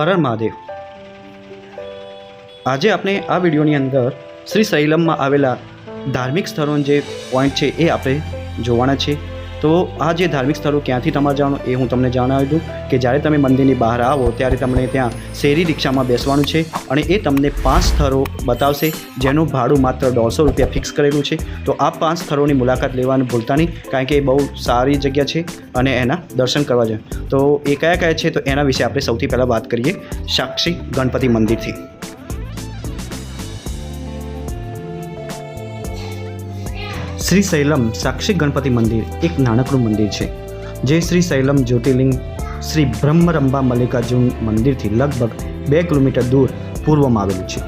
હર હર મહાદેવ। આજે આપણે આ વિડીયોની અંદર શ્રી સૈલમમાં આવેલા ધાર્મિક સ્થળોના જે પોઈન્ટ છે એ આપણે જોવાના છે। તો આ જે ધાર્મિક સ્થળો ક્યાંથી તમારે જવાનું એ હું તમને જણાવી દઉં કે જ્યારે તમે મંદિરની બહાર આવો ત્યારે તમને ત્યાં શેરી રિક્ષામાં બેસવાનું છે અને એ તમને 5 સ્થળો બતાવશે જેનું ભાડું માત્ર 150 રૂપિયા ફિક્સ કરેલું છે। તો આ 5 સ્થળોની મુલાકાત લેવાનું ભૂલતા નહીં, કારણ કે એ બહુ સારી જગ્યા છે અને એના દર્શન કરવા જાય। તો એ કયા કયા છે તો એના વિશે આપણે સૌથી પહેલાં વાત કરીએ સાક્ષી ગણપતિ મંદિરથી। શ્રી સૈલમ સાક્ષી ગણપતિ મંદિર એક નાનકડું મંદિર છે જે શ્રી સૈલમ જ્યોતિર્લિંગ શ્રી બ્રહ્મરંબા મલ્લિકાર્જુન મંદિરથી લગભગ 2 કિલોમીટર દૂર પૂર્વમાં આવેલું છે।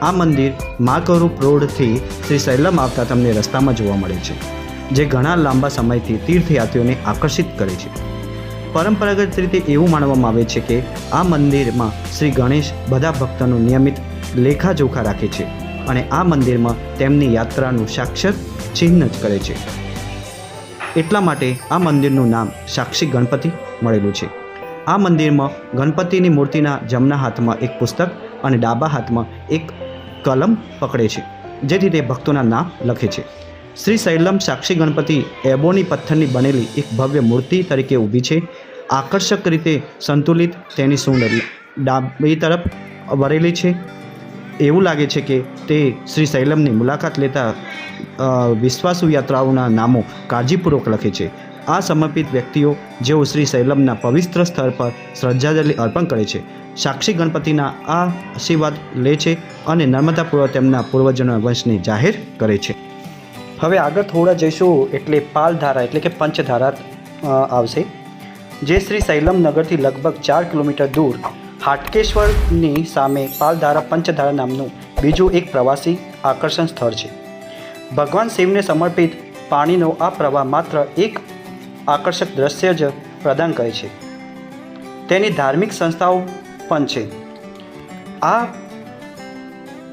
આ મંદિર માકરૂપ રોડથી શ્રી સૈલમ આવતા તમને રસ્તામાં જોવા મળે છે, જે ઘણા લાંબા સમયથી તીર્થયાત્રીઓને આકર્ષિત કરે છે। પરંપરાગત રીતે એવું માનવામાં આવે છે કે આ મંદિરમાં શ્રી ગણેશ બધા ભક્તોનું નિયમિત લેખાજોખા રાખે છે અને આ મંદિરમાં તેમની યાત્રાનું સાક્ષાત ચિહ્ન જ કરે છે। એટલા માટે આ મંદિરનું નામ સાક્ષી ગણપતિ મળેલું છે। આ મંદિરમાં ગણપતિની મૂર્તિના જમણા હાથમાં એક પુસ્તક અને ડાબા હાથમાં એક કલમ પકડે છે, જેથી તે ભક્તોના નામ લખે છે। શ્રી સૈલમ સાક્ષી ગણપતિ એબોની પથ્થરની બનેલી એક ભવ્ય મૂર્તિ તરીકે ઊભી છે। આકર્ષક રીતે સંતુલિત, તેની સૂંઢ ડાબી તરફ વળેલી છે। એવું લાગે છે કે તે શ્રી સૈલમની મુલાકાત લેતા વિશ્વાસુ યાત્રાઓના નામો કાળજીપૂર્વક લખે છે। આ સમર્પિત વ્યક્તિઓ જેઓ શ્રી સૈલમના પવિત્ર સ્થળ પર શ્રદ્ધાંજલિ અર્પણ કરે છે, સાક્ષી ગણપતિના આ આશીર્વાદ લે છે અને નમ્રતાપૂર્વક તેમના પૂર્વજોના વંશને જાહેર કરે છે। હવે આગળ થોડા જઈશું એટલે પાલધારા એટલે કે પંચધારા આવશે, જે શ્રી સૈલમ નગરથી લગભગ 4 કિલોમીટર દૂર હાટકેશ્વરની સામે પાલધારા પંચધારા નામનું બીજું એક પ્રવાસી આકર્ષણ સ્થળ છે। ભગવાન શિવને સમર્પિત પાણીનો આ પ્રવાહ માત્ર એક આકર્ષક દ્રશ્ય જ પ્રદાન કરે છે, તેની ધાર્મિક સંસ્થાઓ પણ છે। આ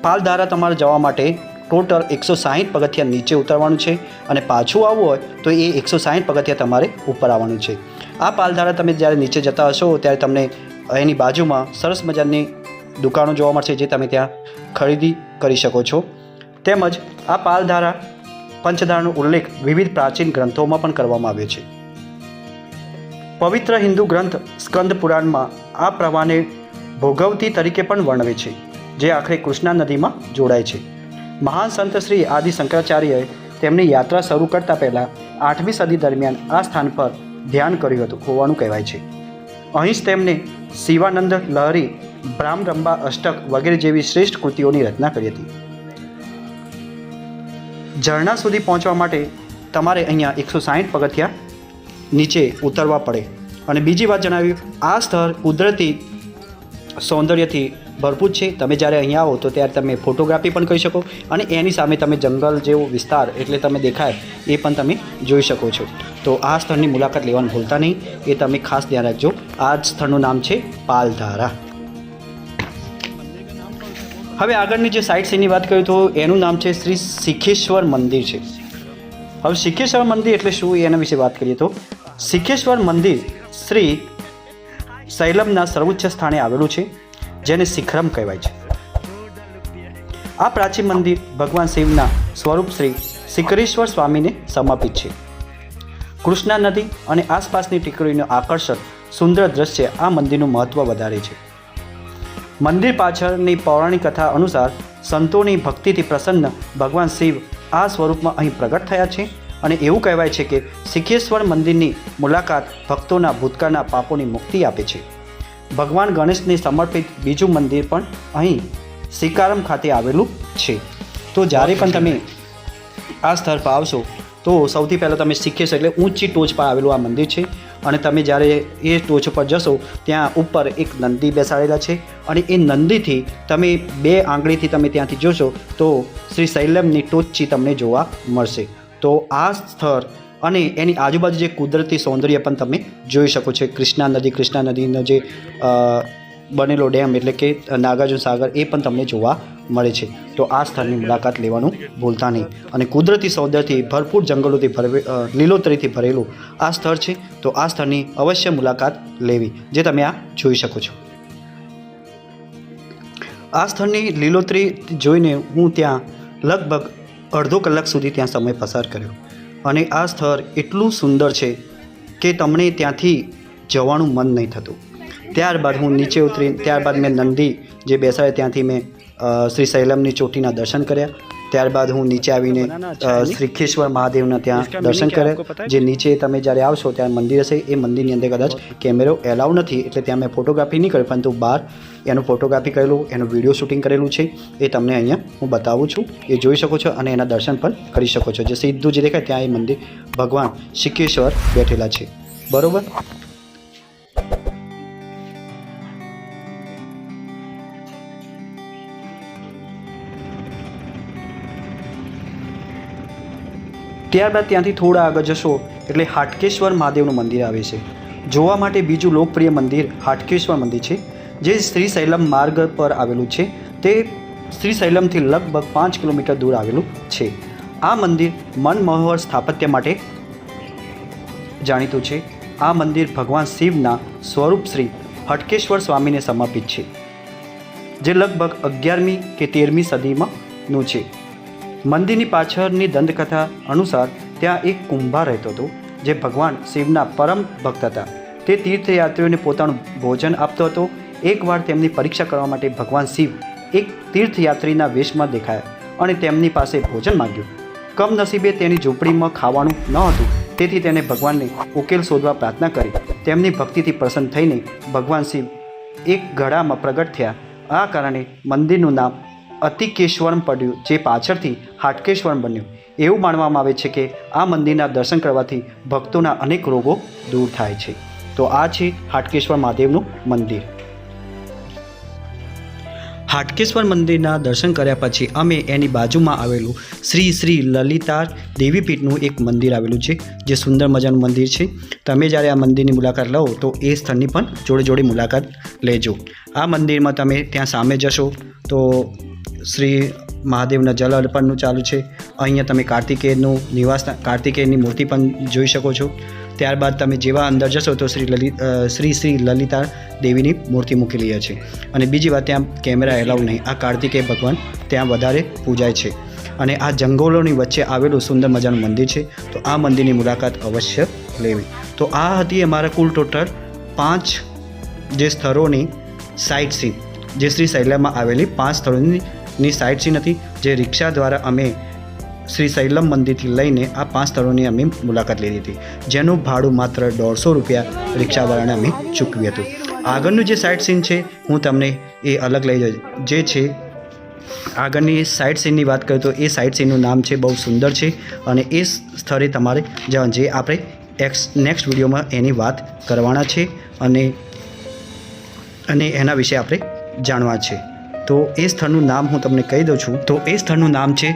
પાલધારા તમારે જવા માટે ટોટલ 160 પગથિયા નીચે ઉતરવાનું છે અને પાછું આવવું હોય તો એ 160 પગથિયા તમારે ઉપર આવવાનું છે। આ પાલધારા તમે જ્યારે નીચે જતા હશો ત્યારે તમને એની બાજુમાં સરસ મજાની દુકાનો જોવા મળશે, જે તમે ત્યાં ખરીદી કરી શકો છો। તેમજ આ પાલધારા પંચધારાનો ઉલ્લેખ વિવિધ પ્રાચીન ગ્રંથોમાં પણ કરવામાં આવ્યો છે। પવિત્ર હિન્દુ ગ્રંથ સ્કંદ પુરાણમાં આ પ્રવાહને ભોગવતી તરીકે પણ વર્ણવે છે, જે આખરે કૃષ્ણા નદીમાં જોડાય છે। મહાન સંત શ્રી આદિ શંકરાચાર્યએ તેમની યાત્રા શરૂ કરતાં પહેલાં 8મી સદી દરમિયાન આ સ્થાન પર ધ્યાન કર્યું હતું હોવાનું કહેવાય છે। અહીં જ તેમને શિવાનંદ લહરી, બ્રહ્મરંબા અષ્ટક વગેરે જેવી શ્રેષ્ઠ કૃતિઓની રચના કરી હતી। ઝરણા સુધી પહોંચવા માટે તમારે અહીંયા 160 પગથિયા નીચે ઉતરવા પડે। અને બીજી વાત જણાવ્યું, આ સ્થળ કુદરતી સૌંદર્યથી ભરપૂર છે। તમે જ્યારે અહીંયા આવો તો ત્યારે તમે ફોટોગ્રાફી પણ કરી શકો અને એની સામે તમે જંગલ જેવો વિસ્તાર એટલે તમે દેખાય એ પણ તમે જોઈ શકો છો। તો આ સ્થળની મુલાકાત લેવાનું ભૂલતા નહીં, એ તમે ખાસ ધ્યાન રાખજો। આ સ્થળનું નામ છે પાલધારા। હવે આગળની જે સાઇટ સીનની વાત કરીએ તો એનું નામ છે શ્રી શિખેશ્વર મંદિર છે। હવે શિખેશ્વર મંદિર એટલે શું એના વિશે વાત કરીએ તો શિખેશ્વર મંદિર શ્રી સૈલમના સર્વોચ્ચ સ્થાને આવેલું છે, જેને શિખરમ કહેવાય છે। આ પ્રાચીન મંદિર ભગવાન શિવના સ્વરૂપ શ્રી શિખરેશ્વર સ્વામીને સમર્પિત છે। કૃષ્ણા નદી અને આસપાસની ટેકરીનું આકર્ષક સુંદર દ્રશ્ય આ મંદિરનું મહત્ત્વ વધારે છે। મંદિર પાછળની પૌરાણિક કથા અનુસાર સંતોની ભક્તિથી પ્રસન્ન ભગવાન શિવ આ સ્વરૂપમાં અહીં પ્રગટ થયા છે અને એવું કહેવાય છે કે શિખેશ્વર મંદિરની મુલાકાત ભક્તોના ભૂતકાળના પાપોની મુક્તિ આપે છે। ભગવાન ગણેશને સમર્પિત બીજું મંદિર પણ અહીં શિકારમ ખાતે આવેલું છે। તો જ્યારે પણ તમે આ સ્થળ પર આવશો તો સૌથી પહેલાં તમે શિખેશ્વર એટલે ઊંચી ટોચ પર આવેલું આ મંદિર છે અને તમે જ્યારે એ ટોચ પર જશો ત્યાં ઉપર એક નંદી બેસાડેલા છે અને એ નંદીથી તમે 2 આંગળીથી તમે ત્યાંથી જોશો તો શ્રી સૈલમની ટોચથી તમને જોવા મળશે। તો આ સ્થળ અને એની આજુબાજુ જે કુદરતી સૌંદર્ય પણ તમે જોઈ શકો છો। કૃષ્ણા નદીનો જે બનેલો ડેમ એટલે કે નાગાર્જુન સાગર એ પણ તમને જોવા મળે છે। તો આ સ્થળની મુલાકાત લેવાનું ભૂલતા નહીં અને કુદરતી સૌંદર્યથી ભરપૂર જંગલોથી લીલોતરીથી ભરેલું આ સ્થળ છે। તો આ સ્થળની અવશ્ય મુલાકાત લેવી, જે તમે આ જોઈ શકો છો। આ સ્થળની લીલોતરી જોઈને હું ત્યાં લગભગ અડધો કલાક સુધી ત્યાં સમય પસાર કર્યો અને આ સ્થળ એટલું સુંદર છે કે તમને ત્યાંથી જવાનું મન નહીં થતું. ત્યારબાદ હું નીચે ઉતરી ત્યારબાદ મેં નંદી જે બેસાડે ત્યાંથી મેં શ્રી શૈલમની ચોટીના દર્શન કર્યા. ત્યારબાદ હું નીચે આવીને શ્રીખેશ્વર મહાદેવના ત્યાં દર્શન કર્યા. જે નીચે તમે જ્યારે આવશો ત્યાં મંદિર હશે, એ મંદિરની અંદર કદાચ કેમેરો એલાઉ નથી એટલે ત્યાં મેં ફોટોગ્રાફી નહીં કરી, પરંતુ બહાર એનું ફોટોગ્રાફી કરેલું, એનું વિડીયો શૂટિંગ કરેલું છે એ તમને અહીંયા હું બતાવું છું. એ જોઈ શકો છો અને એના દર્શન પણ કરી શકો છો. જે સીધું જે દેખાય ત્યાં એ મંદિર ભગવાન શિકેશ્વર બેઠેલા છે. બરાબર. ત્યારબાદ ત્યાંથી થોડા આગળ જશો એટલે હાટકેશ્વર મહાદેવનું મંદિર આવે છે. જોવા માટે બીજું લોકપ્રિય મંદિર હાટકેશ્વર મંદિર છે, જે શ્રી શૈલમ માર્ગ પર આવેલું છે. તે શ્રી શૈલમથી લગભગ 5 કિલોમીટર દૂર આવેલું છે. આ મંદિર મનમોહક સ્થાપત્ય માટે જાણીતું છે. આ મંદિર ભગવાન શિવના સ્વરૂપ શ્રી હટકેશ્વર સ્વામીને સમર્પિત છે, જે લગભગ 11મી કે 13મી સદીમાંનું છે. મંદિરની પાછળની દંતકથા અનુસાર ત્યાં એક કુંભાર રહેતો હતો, જે ભગવાન શિવના પરમ ભક્ત હતા. તે તીર્થયાત્રીઓને પોતાનું ભોજન આપતો હતો. એકવાર તેમની પરીક્ષા કરવા માટે ભગવાન શિવ એક તીર્થયાત્રીના વેશમાં દેખાયા અને તેમની પાસે ભોજન માંગ્યું. કમનસીબે તેની ઝૂંપડીમાં ખાવાનું ન હતું, તેથી તેને ભગવાનને ઉકેલ શોધવા પ્રાર્થના કરી. તેમની ભક્તિથી પ્રસન્ન થઈને ભગવાન શિવ એક ઘડામાં પ્રગટ થયા. આ કારણે મંદિરનું નામ અતિકેશ્વરમ પડ્યું, જે પાછળથી હાટકેશ્વરમ બન્યું. એવું માનવામાં આવે છે કે આ મંદિરના દર્શન કરવાથી ભક્તોના અનેક રોગો દૂર થાય છે. તો આ છે હાટકેશ્વર મહાદેવનું મંદિર. હાટકેશ્વર મંદિરના દર્શન કર્યા પછી અમે એની બાજુમાં આવેલું શ્રી શ્રી લલિતા દેવીપીઠનું એક મંદિર આવેલું છે, જે સુંદર મજાનું મંદિર છે. તમે જ્યારે આ મંદિરની મુલાકાત લો તો એ સ્થળની પણ જોડે જોડે મુલાકાત લેજો. આ મંદિરમાં તમે ત્યાં સામે જશો તો શ્રી મહાદેવના જલ અર્પણનું ચાલુ છે. અહીંયા તમે કાર્તિકેયનું કાર્તિકેયની મૂર્તિ પણ જોઈ શકો છો. ત્યારબાદ તમે જેવા અંદર જશો તો શ્રી શ્રી લલિતા દેવીની મૂર્તિ મૂકેલી છે. અને બીજી વાત, ત્યાં કેમેરા એલાઉ નહીં. આ કાર્તિકેય ભગવાન ત્યાં વધારે પૂજાય છે. અને આ જંગલોની વચ્ચે આવેલું સુંદર મજાનું મંદિર છે, તો આ મંદિરની મુલાકાત અવશ્ય લેવી. તો આ હતી અમારા કુલ ટોટલ 5 જે સ્થળોની સાઇટ સીન, જે શ્રી શૈલમમાં આવેલી 5 સ્થળોની સાઇટ સીન હતી, જે રિક્ષા દ્વારા અમે શ્રી શૈલમ મંદિરથી લઈને આ 5 સ્થળોની અમે મુલાકાત લીધી હતી, જેનું ભાડું માત્ર 150 રૂપિયા રિક્ષાવાળાને અમે ચૂકવ્યું હતું. આગળનું જે સાઇટ સીન છે હું તમને એ અલગ લઈ જઈશ. જે છે આગળની સાઇટ સીનની વાત કરીએ તો એ સાઇટ સીનનું નામ છે, બહુ સુંદર છે અને એ સ્થળે તમારે જવાનું, જે આપણે નેક્સ્ટ વિડીયોમાં એની વાત કરવાના છે અને એના વિશે આપણે જાણવા છે. તો એ સ્થળનું નામ હું તમને કહી દઉં છું. તો એ સ્થળનું નામ છે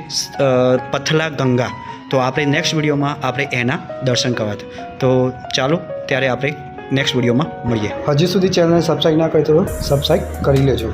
પથલા ગંગા. તો આપણે નેક્સ્ટ વિડીયોમાં આપણે એના દર્શન કરવા. તો ચાલો ત્યારે આપણે નેક્સ્ટ વિડીયોમાં મળીએ. હજી સુધી ચેનલને સબસ્ક્રાઈબ ના કરી તો સબસ્ક્રાઈબ કરી લેજો.